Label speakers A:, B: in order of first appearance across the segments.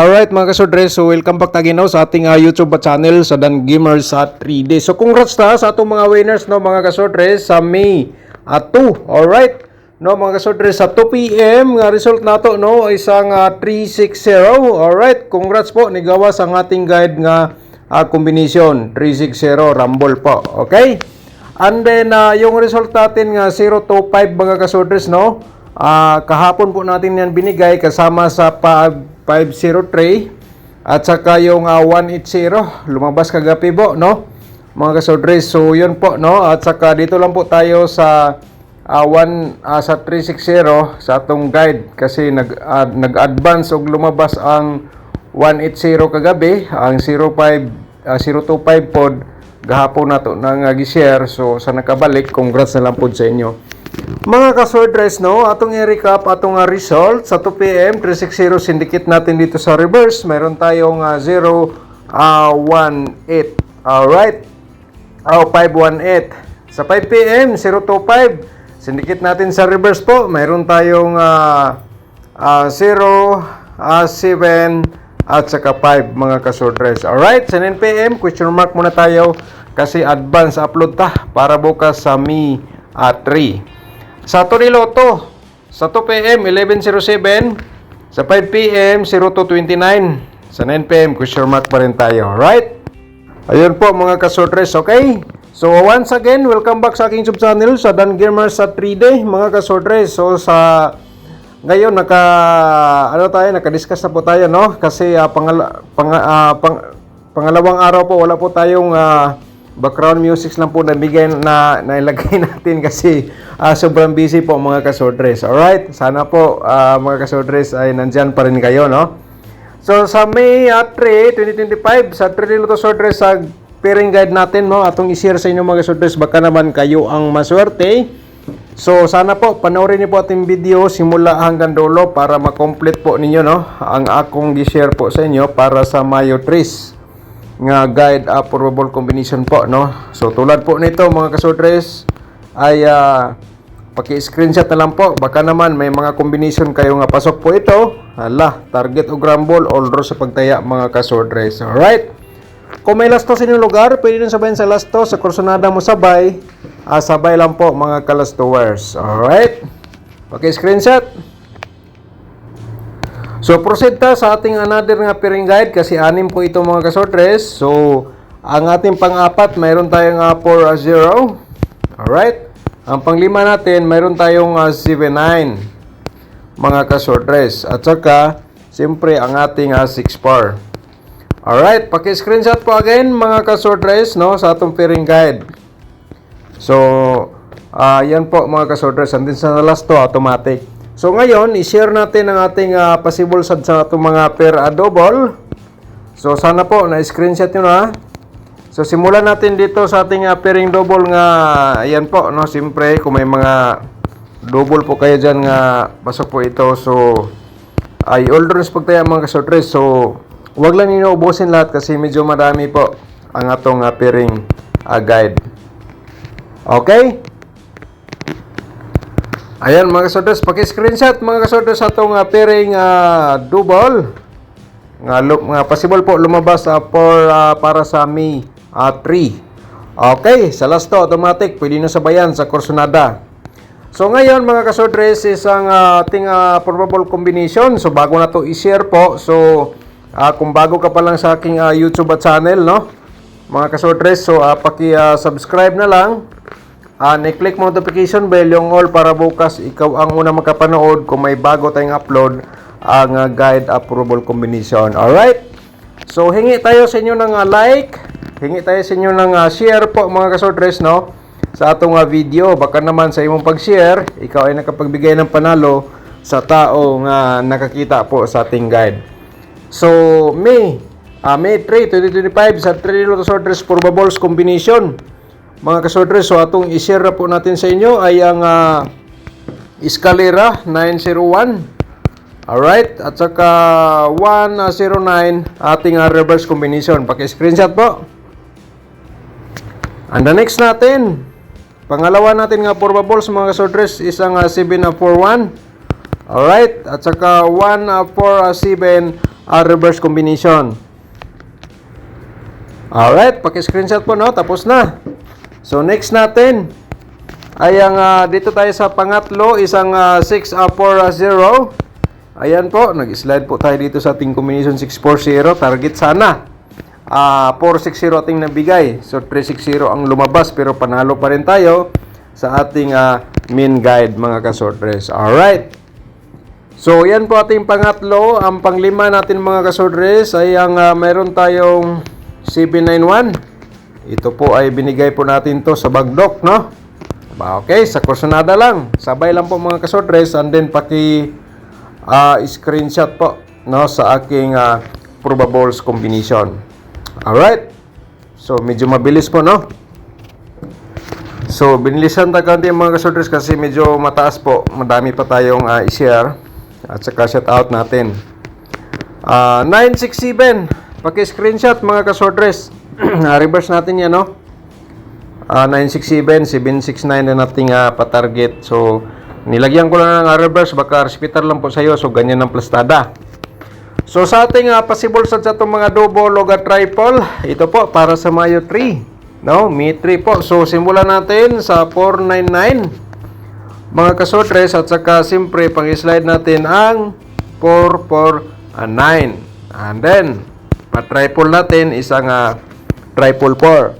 A: Alright mga kasodres, so welcome back again no, sa ating YouTube channel sa Dan Gamers sa 3D. So congrats ta sa atong mga winners no mga kasodres sa May 2. Alright, no mga kasodres sa 2 PM nga result nato no isang 360. Alright, congrats po nigawa sa ating guide nga combination 360 rumble po. Okay? And then yung result natin nga 025 mga kasodres no. Kahapon po natin yan binigay kasama sa 503 at saka yung 180 lumabas kagabi po no mga kasodres. So yun po no, at saka dito lang po tayo sa sa 360 sa atong guide kasi nag-advance og lumabas ang 180 kagabi, ang 025 pod gahapon nato nang gi-share. So sa nakabalik, congrats na lang pod sa inyo mga kasodres no. Atong i-recap atong result sa 2 PM 360 syndicate natin dito sa reverse. Meron tayong 018. Alright, 518. Sa 5 PM 025 syndicate natin sa reverse po. Meron tayong 0 7 at saka 5 mga kasodres. Alright, sa 9 PM question mark muna tayo kasi advance upload ta para bukas sa May 3. Sa Toriloto, sa 2 PM 11:07, sa 5 PM 02:29, sa 9 PM question mark pa rin tayo. Alright? Ayun po mga kasodres, okay? So once again, welcome back sa aking YouTube channel sa Dan Gamers sa 3D mga kasodres. So sa ngayon naka-discuss na po tayo no kasi pangalawang araw po wala po tayong background music lang po nailagay natin kasi sobrang busy po mga kasodres. Alright, sana po mga kasodres ay nandyan pa rin kayo no. So sa May 3, 2025 sa 3D Lotto Sodres sa pairing guide natin no, atong i-share sa inyo mga kasodres, baka naman kayo ang maswerte. So sana po panoorin niyo po ating video simula hanggang dulo para ma-complete po ninyo no ang akong i-share po sa inyo para sa Mayo 3 nga guide probable combination po no. So tulad po nito mga kasodres ay paki-screenshot na lang po, baka naman may mga combination kayo nga pasok po ito. Hala, target o rumble all draw sa pagtaya mga kasodres. Alright, kung may lasto sa inyong lugar, pwede nyo sabayin sa lasto. Sa kursunada mo sabay, sabay lang po mga kalastowers. Alright, paki-screenshot. So proceed ta sa ating another nga pairing guide kasi 6 po ito mga kasodres. So ang ating pang-apat mayroon tayong 4-0. Alright, ang pang-5 natin mayroon tayong 7-9 mga kasodres, at saka siyempre ang ating 6-4. Alright, paki-screenshot po again mga kasodres no sa atong pairing guide. So yan po mga kasodres, andin sa last to automatic. So ngayon, i-share natin ang ating possible sad sa itong mga pair double. So sana po na-screenshot nyo na. So simulan natin dito sa ating pairing double nga ayan po no. Siyempre kung may mga double po kayo dyan nga pasok po ito, so ay all runs pagtaya mga kasodres. So huwag lang ninyo ubusin lahat kasi medyo marami po ang atong pairing guide. Okay? Ayan mga kasodres, paki-screenshot mga kasodres sa itong pairing double nga possible po lumabas para sa May 3. Okay, sa last to automatic pwede nyo sabayan sa kursunada. So ngayon mga kasodres, isang ating probable combination. So bago na to i-share po, so kung bago ka pa lang sa aking YouTube channel no mga kasodres, so paki-subscribe na lang. I-click mo notification bell yung all para bukas ikaw ang una makapanood kung may bago tayong upload ang guide probable combination. Alright, so hingi tayo sa inyo ng like, hingi tayo sa inyo ng share po mga kasodres no sa atong video. Baka naman sa imong pag-share ikaw ay nakapagbigay ng panalo sa taong nakakita po sa ating guide. So May 3, 2025 sa 3 Lotto Sodres probables combination mga kasodres. So atong i-share na po natin sa inyo ay ang Escalera 901. Alright, at saka 109 ating reverse combination. Paki-screenshot po. And the next natin, pangalawa natin nga probables mga kasodres isang 741. Alright, at saka 147 reverse combination. Alright, paki-screenshot po, no? Tapos na. So, next natin ay ang dito tayo sa pangatlo, isang 6 for 0. Ayan po, nag-slide po tayo dito sa ating combination 640. Target sana 460 ating nabigay. So 360 ang lumabas, pero panalo pa rin tayo sa ating main guide, mga kasortres. Alright. So yan po ating pangatlo. Ang panglima natin, mga kasortres, ay ang meron tayong 791. Ito po ay binigay po natin to sa bagdok, no? Okay, sa kursunada lang. Sabay lang po, mga kasortres, and then screenshot po, no, sa aking probables combination. Alright. So medyo mabilis po, no? So binilisan tayo konti, mga kasortres, kasi medyo mataas po. Madami pa tayong i-share at saka shout out natin. 967 paki-screenshot, mga kasortres. Reverse natin yan, no? 967 769 na nating pa-target. So nilagyan ko lang ng reverse, baka repeater lang po sa iyo. So ganyan ang plastada. So sa ating possible sa itong mga double o triple, ito po para sa Mayo 3, no? May 3 po. So simulan natin sa 499, mga kasortres, at saka siyempre pang-slide natin ang 449. And then pa-triple natin isang triple 4.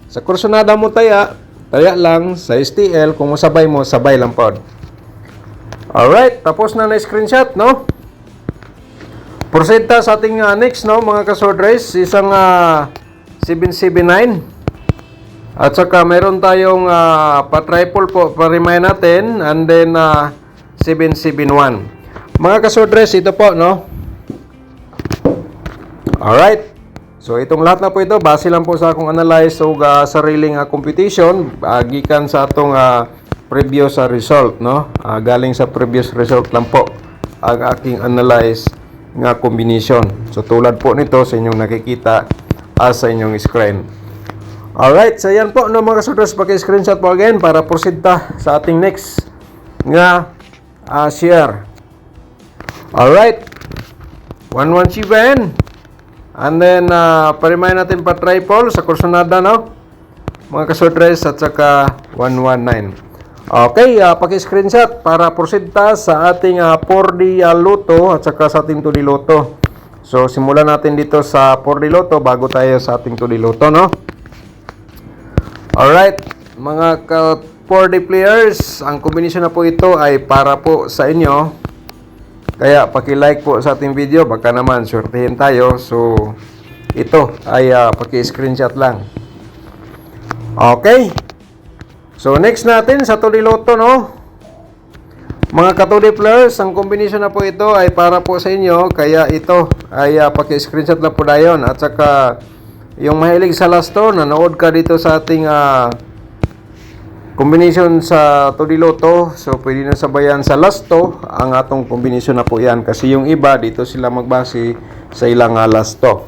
A: Sa kursunada mo taya lang sa STL. Kung masabay mo, sabay lang po. Alright, tapos na screenshot, no? Proceed ta sa ating next, no, mga kasortres, isang 779. At saka meron tayong pa-triple po, pa-remind natin, and then 771. Mga kasortres, ito po, no? Alright. So itong lahat na po ito, base lang po sa akong analyze o sariling computation, gikan sa atong previous result, no? Galing sa previous result lang po ang aking analyze nga combination. So tulad po nito sa inyong nakikita sa inyong screen. Alright, so yan po, no, mga kasortres, paki-screenshot po again para proceed ta sa ating next nga share. Alright, 117. And then pa-remind natin pa-triple sa kursunada, no, mga kasortres, at saka 119. Okay, paki-screenshot para proceed ta sa ating 4D Loto at saka sa ating 2D Loto. So simulan natin dito sa 4D Loto bago tayo sa ating 2D Loto, no? Alright, mga 4D players, ang combination na po ito ay para po sa inyo. Kaya paki-like po sa ating video, baka naman swertihin tayo. So ito ay paki-screenshot lang. Okay. So next natin sa 2D Loto, no? Mga ka-2D players, ang combination na po ito ay para po sa inyo. Kaya ito ay paki-screenshot lang po dayon. At saka yung mahilig sa lasto, nanood ka dito sa ating combination sa 2D Loto. So pwede na sabayan sa lasto ang atong combination na po yan. Kasi yung iba dito sila magbase sa ilang lasto.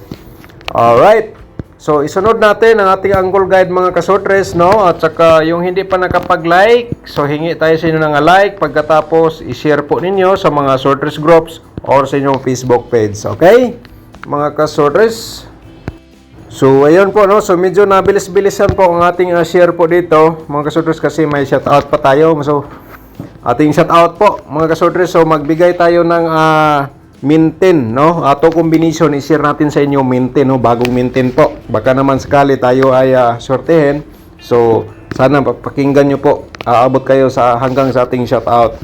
A: Alright. So, isunod natin ang ating angle guide, mga kasortres, no? At saka yung hindi pa nakapag-like, so hingi tayo sa inyo ng like. Pagkatapos, i-share po ninyo sa mga sortres groups or sa inyong Facebook page. Okay? Mga kasortres. So, ayun po, no? So, medyo nabilis-bilisan po ang ating share po dito, mga kasortres, kasi may shoutout pa tayo. So, ating shoutout po, mga kasortres. So, magbigay tayo ng maintain, no? Ato combination, i-share natin sa inyo maintain, no? Bagong maintain po. Baka naman sakali tayo ay sortehin. So, sana pakinggan nyo po. Aabot kayo hanggang sa ating shoutout,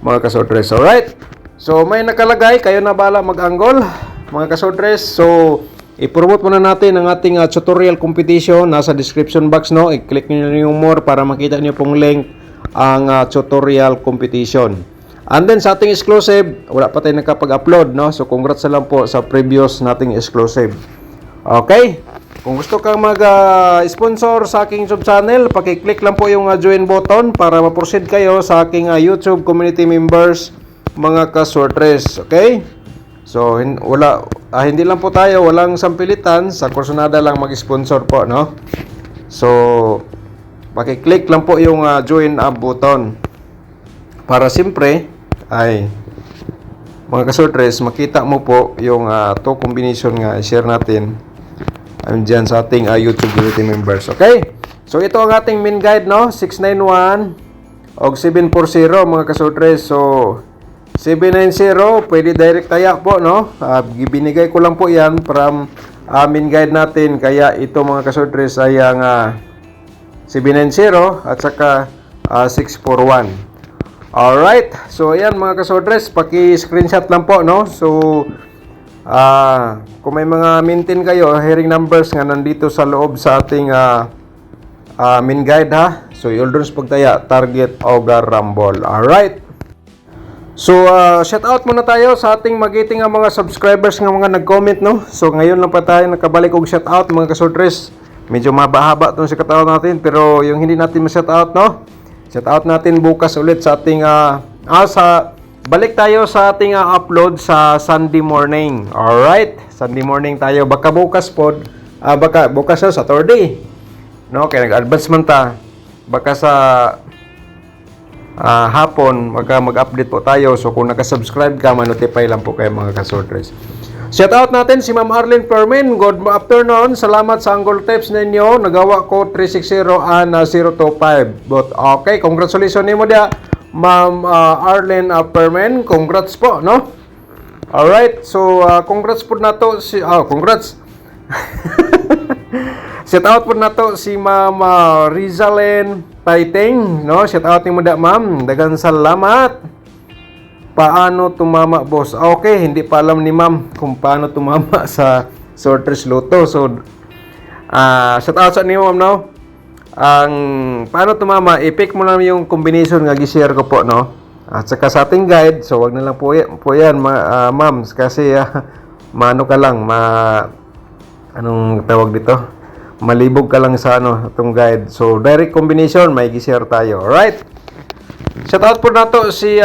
A: mga kasortres. Alright? So, may nakalagay. Kayo na bala mag-angle, mga kasortres. So, i-promote muna natin ang ating tutorial competition. Nasa description box, no? I-click nyo yung more para makita nyo pong link ang tutorial competition. And then sa ating exclusive, wala pa tayo nakapag-upload, no? So congrats na lang po sa previous nating exclusive. Okay? Kung gusto kang mag-sponsor sa aking YouTube channel, paki-click lang po yung join button para ma-proceed kayo sa aking YouTube community members, mga kasortres. Okay? So hindi lang po tayo, walang sampilitan, sa kursunada lang mag-sponsor po, no? So paki-click lang po yung join button para siyempre ay mga kasortres, makita mo po yung to combination nga i-share natin dyan sa ating YouTube community members. Okay? So, ito ang ating main guide, no? 691 o 740, mga kasortres. So, 790, pwede direct taya po, no? Binigay ko lang po yan from main guide natin. Kaya ito, mga kasortres, ay ang 790 at saka 641. Alright, so ayan mga kasodres, paki-screenshot lang po, no? So, kung may mga maintain kayo, hearing numbers nga nandito sa loob sa ating main guide, ha? So, Yulder's pagtaya, target, Ogar, Rumble. Alright. So, shout out muna tayo sa ating magiting mga subscribers nga mga nag-comment, no? So, ngayon lang pa tayo nakabalik og shout out mga kasodres. Medyo mabahaba itong shout out natin, pero yung hindi natin ma-shout out, no? Shout out natin bukas ulit sa ating balik tayo sa ating upload sa Sunday morning. Alright, Sunday morning tayo. Baka bukas po, baka bukas sa Saturday. No, kaya nag-advance man ta. Baka sa hapon, mag-update po tayo. So kung naka-subscribe ka, ma-notify lang po kayo mga kasortres. Shout out natin si Ma'am Arlene Permin. Good afternoon. Salamat sa angle tips ninyo. Nagawa ko 360 and 025. But okay, congratulations nimo dia, Ma'am Arlene Permin. Congrats po, no? Alright, so congrats po na to si congrats. Shout out po na to si Ma'am Rizalen Taiting, no? Shout out nimo dia, Ma'am. Daghang salamat. Paano tumama, boss? Okay, hindi pa alam ni ma'am kung paano tumama sa Sorters Lotto. So, shout out sa inyo, ma'am, no? Ang paano tumama, i-pick mo lang yung combination nga gi-share ko po, no? At saka sa ating guide, so wag na lang po yan, ma'am, kasi maano ka lang, anong tawag dito? Malibog ka lang sa itong guide. So, direct combination, may gi-share tayo. Alright? Shoutout po nato si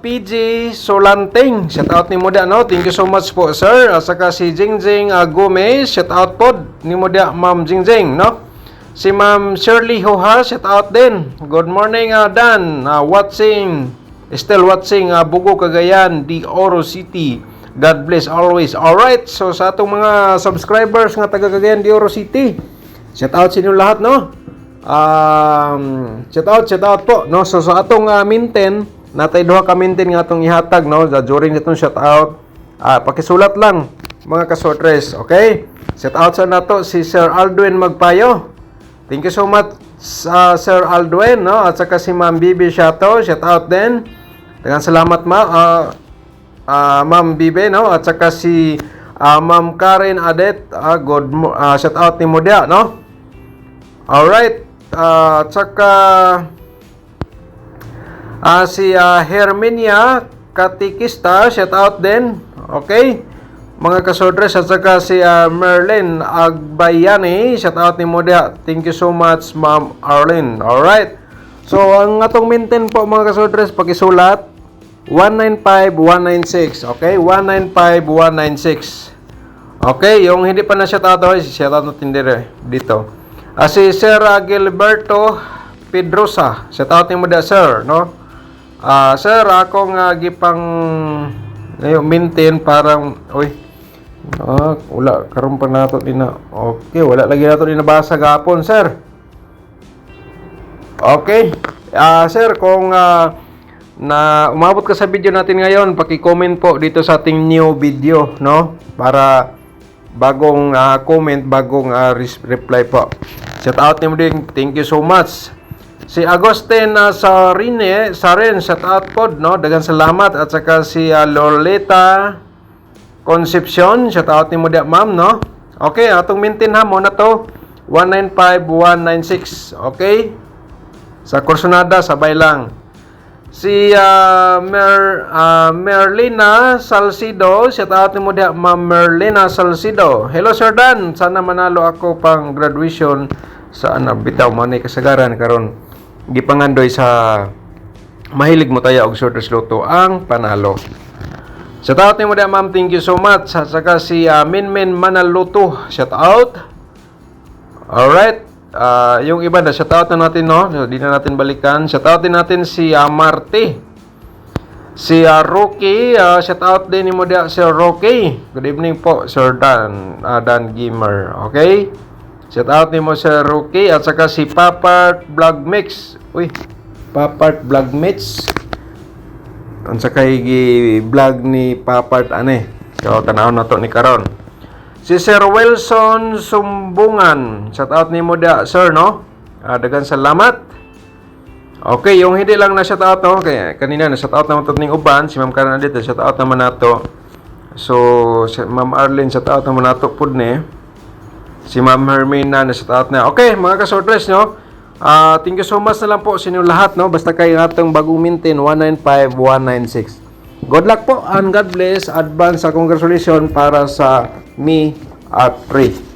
A: PG Solanting. Shoutout ni mo dia, no? Thank you so much po, sir. At saka si Jingjing Gomez. Shoutout po ni mo dia, Ma'am Jingjing, no? Si Ma'am Shirley Hoha, shoutout din. Good morning, Dan. Still watching Bugo, Cagayan, de Oro City. God bless always. Alright, so sa atong mga subscribers nga taga Cagayan de Oro City, shoutout sa inyo lahat, no? Shout out po, no? So sa atong maintain, natay duha ka maintain nga atong ihatag, no? During itong shout out, pakisulat lang mga kasortres, okay? Shout out sa nato si Sir Aldwin Magpayo. Thank you so much Sir Aldwin, no? At saka si Ma'am Bibi Shato, shout out din. Daghang salamat Ma'am Bibi, no? At saka si Ma'am Karen Adet, shout out ni mo dia, no? Alright. Tsaka si Herminia Katikista, shout out din. Okay, mga kasodres. At saka si Merlin Agbayani, shout out ni Modia. Thank you so much, Ma'am Arlene. Alright, so ang atong maintain po mga kasodres, pakisulat 195196. Okay, 195196. Okay, yung hindi pa na shout out, shout out natin dito. Si Sir Gilberto Pedrosa, shout out ni mo da, sir, no? Sir, ako nga gipang maintain parang wala karon pa nato din na. Okay, wala lagi nato din nabasa gapon, sir. Okay. Sir, kung na umabot ka sa video natin ngayon, paki-comment po dito sa ating new video, no? Para bagong comment, bagong reply po. Shout out niyo din. Thank you so much. Si Agustin Saren, shout out po, no? Daghang salamat. At saka si Loleta Concepcion, shout out niyo din, ma'am, no? Okay, atong maintain ha mo na to 195196. Okay? Sa Corsonada, sabay lang. Si Merlina Salcido, shout out ni mo dia, Ma'am Merlina Salcido. Hello Sir Dan, sana manalo ako pang graduation sa bitaw man ni kasagaran karon gipangandoy sa mahilig mo tayo og Sorters Lotto ang panalo. Shout out ni mo dia, Ma'am, thank you so much. At saka si Minmin Manaluto, shout out. Alright. Yung iba na shoutout na natin, no? So, di na natin balikan. Shoutout din natin si Marte. Si Rocky, shout out din mo dia Sir Rocky. Good evening po Sir Dan, Dan Gamer. Okay? Shout out ni mo Sir Rocky at saka si Papart Vlog Mix. Uy, Papart Vlog Mix. Ang saka vlog ni Papart ane. So tanaw na to ni karon. Si Sir Wilson Sumbungan. Shout out ni mo dia sir no. Daghang salamat. Okay, yung hindi lang na shout out no, kaya kanina na shout out naman to ning uban, si Ma'am Karen dito, shout out naman nato. So, si Ma'am Arlene shout out naman nato pud ni. Si Ma'am Hermina na shout out na. Okay, mga ka-sortress no. Thank you so much na lang po sa inyo lahat no. Basta kayo atong bagong mintin 195196. Good luck po and God bless. Advance sa congratulations para sa me at 3.